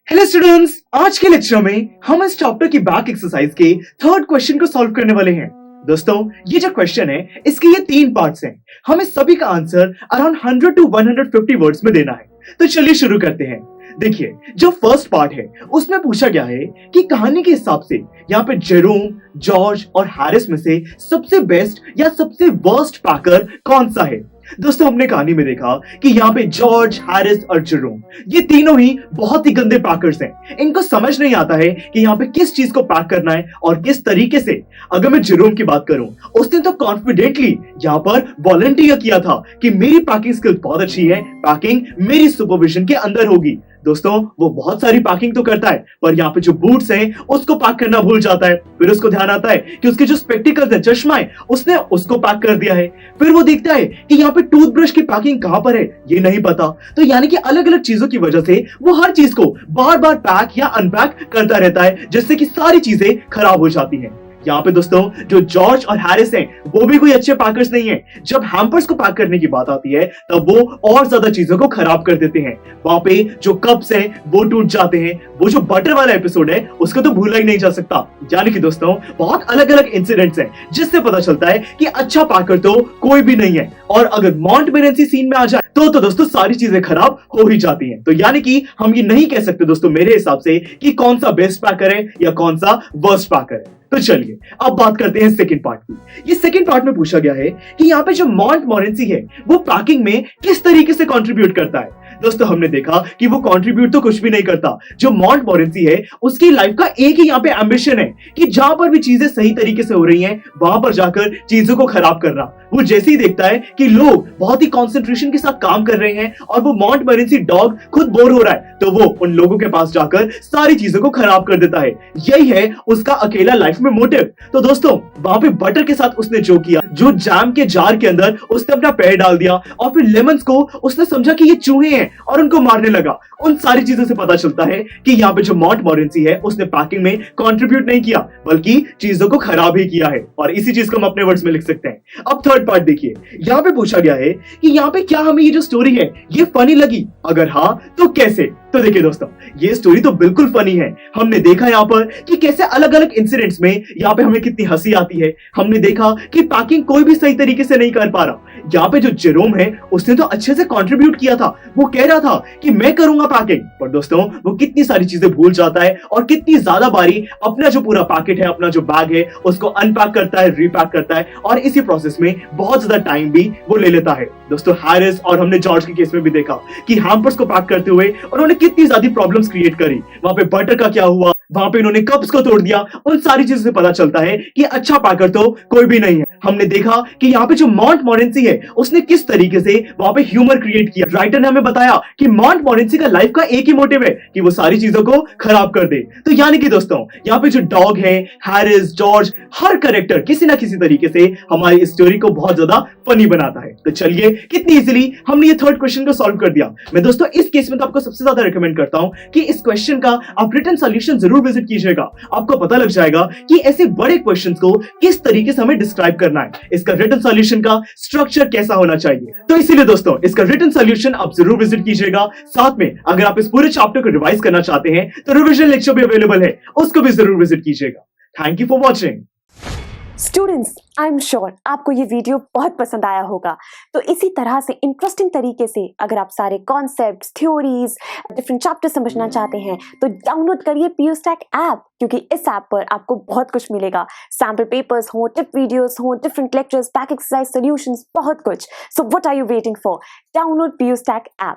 Hello students, आज के lecture में हम इस चैप्टर की बैक एक्सरसाइज के थर्ड क्वेश्चन को सॉल्व करने वाले हैं। दोस्तों, ये जो क्वेश्चन है इसके ये तीन पार्ट्स हैं। हमें सभी का आंसर अराउंड 100 टू 150 वर्ड्स में देना है। तो चलिए शुरू करते हैं। देखिए, जो फर्स्ट पार्ट है उसमें पूछा गया है कि कहानी के हिसाब से यहाँ पे जेरोम, जॉर्ज और हैरिस में से सबसे बेस्ट या सबसे वर्स्ट पैकर कौन सा है। दोस्तों, हमने कहानी में देखा कि यहाँ पे जॉर्ज, हैरिस और जेरोम ये तीनों ही बहुत ही गंदे पैकर्स हैं। इनको समझ नहीं आता है कि यहाँ पे किस चीज को पैक करना है और किस तरीके से। अगर मैं जेरोम की बात करूं, उसने तो कॉन्फिडेंटली यहाँ पर वॉलंटियर किया था कि मेरी पैकिंग स्किल बहुत अच्छी है, पैकिंग मेरी सुपरविजन के अंदर होगी। दोस्तों, वो बहुत सारी पैकिंग तो करता है, पर यहाँ पे जो बूट्स हैं उसको पैक करना भूल जाता है। फिर उसको ध्यान आता है कि उसके जो स्पेक्टिकल्स है, चश्मा है, उसने उसको पैक कर दिया है। फिर वो देखता है कि यहाँ पे टूथब्रश की पैकिंग कहां पर है, ये नहीं पता। तो यानी कि अलग अलग चीजों की वजह से वो हर चीज को बार बार पैक या अनपैक करता रहता है, जिससे कि सारी चीजें खराब हो जाती हैं। यहाँ पे दोस्तों, जो जॉर्ज और हैरिस हैं वो भी कोई अच्छे पैकर्स नहीं है। जब हैम्पर्स को पैक करने की बात आती है तब वो और ज्यादा चीजों को खराब कर देते हैं। वहां पे जो कप्स हैं वो टूट जाते हैं। वो जो बटर वाला एपिसोड है उसको तो भूला ही नहीं जा सकता। यानी कि दोस्तों, बहुत अलग अलग इंसिडेंट्स हैं जिससे पता चलता है कि अच्छा पैकर तो कोई भी नहीं है। और अगर मॉन्टमोरेंसी सीन में आ जाए तो दोस्तों सारी चीजें खराब हो ही जाती हैं। तो यानी कि हम ये नहीं कह सकते दोस्तों मेरे हिसाब से कि कौन सा बेस्ट पैकर है या कौन सा वर्स्ट पैकर है। तो चलिए अब बात करते हैं सेकंड पार्ट की। ये सेकंड पार्ट में पूछा गया है कि यहाँ पे जो मॉन्टमोरेंसी है वो पैकिंग में किस तरीके से कंट्रीब्यूट करता है। दोस्तों, हमने देखा कि वो कंट्रीब्यूट तो कुछ भी नहीं करता। जो मॉन्टमोरेंसी है उसकी लाइफ का एक ही यहाँ पे एम्बिशन है कि जहां पर भी चीजें सही तरीके से हो रही हैं वहां पर जाकर चीजों को खराब करना। वो जैसे ही देखता है कि लोग बहुत ही कंसंट्रेशन के साथ काम कर रहे हैं और वो मॉन्टमोरेंसी डॉग खुद बोर हो रहा है, तो वो उन लोगों के पास जाकर सारी चीजों को खराब कर देता है। यही है उसका अकेला लाइफ में मोटिव। तो दोस्तों, वहां पे बटर के साथ उसने जो किया, जो जैम के जार के अंदर उसने अपना पैर डाल दिया और फिर लेमन्स को उसने समझा कि ये चूहे हैं और उनको मारने लगा। उन सारी चीजों से पता चलता है कि यहाँ पे जो मॉन्टमोरेंसी है उसने पैकिंग में कंट्रीब्यूट नहीं किया बल्कि चीजों को खराब ही किया है। और इसी चीज को हम अपने वर्ड्स में लिख सकते हैं। अब थर्ड पार्ट देखिए, यहाँ पे पूछा गया है कि यहाँ पे क्या हमें ये जो स्टोरी है ये फनी लगी, अगर हाँ तो कैसे। तो देखिए दोस्तों, ये स्टोरी तो बिल्कुल फनी है। हमने देखा यहाँ पर कि कैसे अलग अलग इंसिडेंट्स में यहाँ पे हमें कितनी हंसी आती है। हमने देखा कि पैकिंग कोई भी सही तरीके से नहीं कर पा रहा। यहाँ पे जो जेरोम है उसने तो अच्छे से कंट्रीब्यूट किया था। वो कह रहा था कि मैं करूंगा पैकिंग, पर दोस्तों वो कितनी सारी चीजें भूल जाता है और कितनी ज्यादा बारी अपना जो पूरा पैकेट है, अपना जो बैग है, उसको अनपैक करता है, रीपैक करता है और इसी प्रोसेस में बहुत ज्यादा टाइम भी वो ले लेता है। दोस्तों, हैरिस और हमने जॉर्ज के केस में भी देखा कि हैम्पर्स को पैक करते हुए उन्होंने कितनी ज्यादा प्रॉब्लम्स क्रिएट करी। वहां पे बटर का क्या हुआ, वहां पे इन्होंने कप्स को तोड़ दिया। उन सारी चीजों से पता चलता है कि अच्छा पैकर तो कोई भी नहीं है। हमने देखा कि यहाँ पे जो मॉन्टमोरेंसी है उसने किस तरीके से वहां पे ह्यूमर क्रिएट किया। राइटर ने हमें बताया कि मॉन्टमोरेंसी का लाइफ का एक ही मोटिव है कि वो सारी चीजों को खराब कर दे। तो यानी कि दोस्तों, यहाँ पे जो डॉग है, हैरिस, जॉर्ज, हर कैरेक्टर किसी ना किसी तरीके से हमारी स्टोरी को बहुत ज्यादा फनी बनाता है। तो चलिए, कितनी इजीली हमने ये थर्ड क्वेश्चन को सॉल्व कर दिया। मैं दोस्तों इस केस में तो आपको सबसे ज्यादा रिकमेंड करता हूं कि इस क्वेश्चन का आप रिटन सॉल्यूशन जरूर विजिट कीजिएगा। आपको पता लग जाएगा कि ऐसे बड़े क्वेश्चंस को किस तरीके से हमें डिस्क्राइब करना है, इसका रिटन सॉल्यूशन का स्ट्रक्चर कैसा होना चाहिए। तो इसीलिए दोस्तों इसका रिटन सॉल्यूशन आप जरूर विजिट कीजिएगा। साथ में अगर आप इस पूरे चैप्टर को रिवाइज करना चाहते हैं तो रिवीजन लेक्चर भी अवेलेबल है, उसको भी जरूर विजिट कीजिएगा। Thank you for watching. Students, I am sure आपको ये वीडियो बहुत पसंद आया होगा। तो इसी तरह से इंटरेस्टिंग तरीके से अगर आप सारे कॉन्सेप्ट्स, थ्योरीज, डिफरेंट चैप्टर समझना चाहते हैं तो डाउनलोड करिए PureStack ऐप, क्योंकि इस ऐप पर आपको बहुत कुछ मिलेगा। सैम्पल पेपर्स हो, टिप वीडियोस हो, different lectures, back exercise solutions, बहुत कुछ। So what are you waiting for? Download PureStack app.